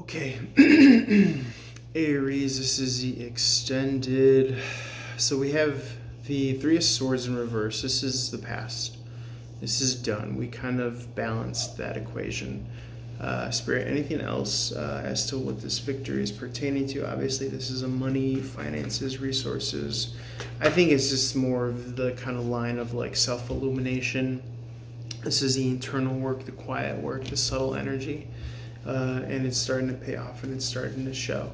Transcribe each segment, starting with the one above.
Okay, Aries, this is the extended. So we have the Three of Swords in reverse. This is the past. This is done. We kind of balanced that equation. Spirit, anything else as to what this victory is pertaining to? Obviously, this is a money, finances, resources. I think it's just more of the kind of line of like self-illumination. This is the internal work, the quiet work, the subtle energy. And it's starting to pay off and it's starting to show.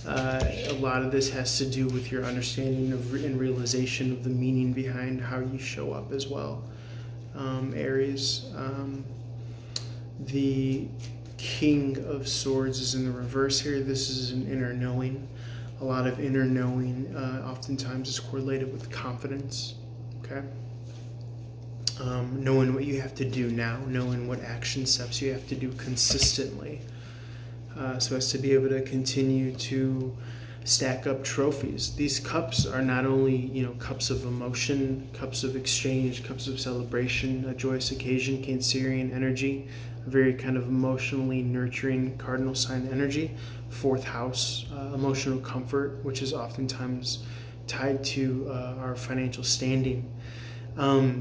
A lot of this has to do with your understanding of and realization of the meaning behind how you show up as well. Aries. The King of Swords is in the reverse here. This is an inner knowing. A lot of inner knowing oftentimes is correlated with confidence. Okay. Knowing what you have to do now, knowing what action steps you have to do consistently, so as to be able to continue to stack up trophies. These cups are not only, cups of emotion, cups of exchange, cups of celebration, a joyous occasion, Cancerian energy, a very kind of emotionally nurturing cardinal sign energy. Fourth house, emotional comfort, which is oftentimes tied to our financial standing.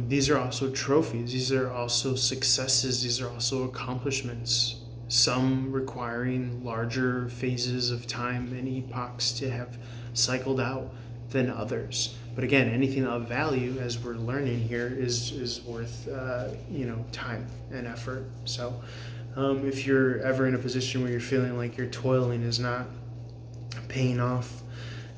These are also trophies. These are also successes. These are also accomplishments. Some requiring larger phases of time and epochs to have cycled out than others. But again, anything of value, as we're learning here, is worth time and effort. So if you're ever in a position where you're feeling like your toiling is not paying off,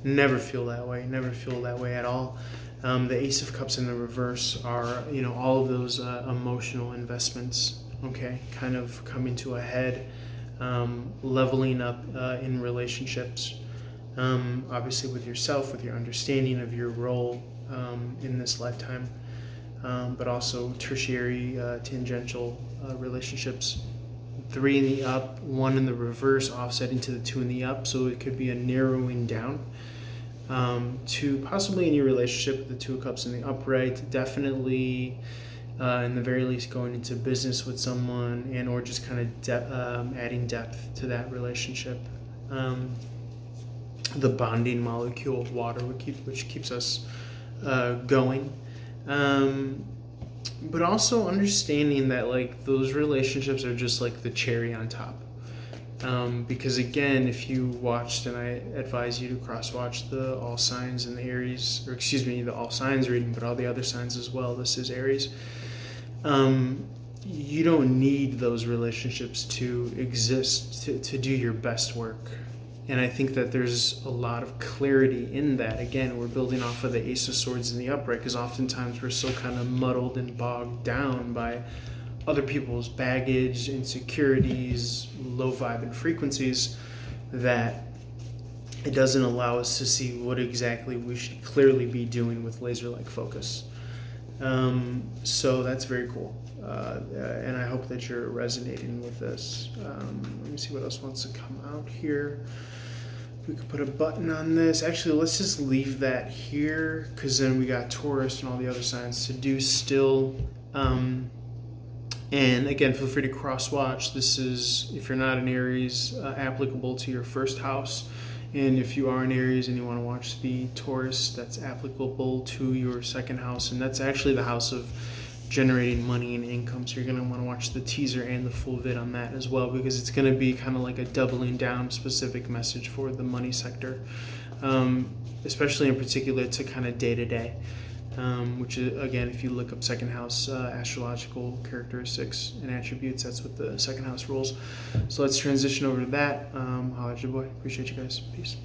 never feel that way. Never feel that way at all. The Ace of Cups in the reverse are, all of those emotional investments, okay, kind of coming to a head, leveling up in relationships, obviously with yourself, with your understanding of your role in this lifetime, but also tertiary, tangential relationships. 3 in the up, 1 in the reverse, offsetting to the 2 in the up, so it could be a narrowing down. To possibly in your relationship with the 2 of Cups in the upright, definitely in the very least going into business with someone and or just kind of adding depth to that relationship. The bonding molecule of water which keeps us going. But also understanding that like those relationships are just like the cherry on top. Because again, if you watched, and I advise you to cross-watch the all signs and the Aries, or excuse me, the all signs reading, but all the other signs as well. This is Aries. You don't need those relationships to exist to do your best work. And I think that there's a lot of clarity in that. Again, we're building off of the Ace of Swords in the upright, because oftentimes we're so kind of muddled and bogged down by other people's baggage, insecurities, low vibe and frequencies, that it doesn't allow us to see what exactly we should clearly be doing with laser-like focus. So that's very cool. And I hope that you're resonating with this. Let me see what else wants to come out here. We could put a button on this. Actually, let's just leave that here, because then we got Taurus and all the other signs to do still. And again, feel free to cross-watch. This is, if you're not an Aries, applicable to your first house. And if you are an Aries and you want to watch the Taurus, that's applicable to your second house. And that's actually the house of generating money and income. So you're going to want to watch the teaser and the full vid on that as well, because it's going to be kind of like a doubling down specific message for the money sector, especially in particular to kind of day-to-day. Which is, again, if you look up second house astrological characteristics and attributes, that's what the second house rules. So let's transition over to that. Holla at your boy. Appreciate you guys. Peace.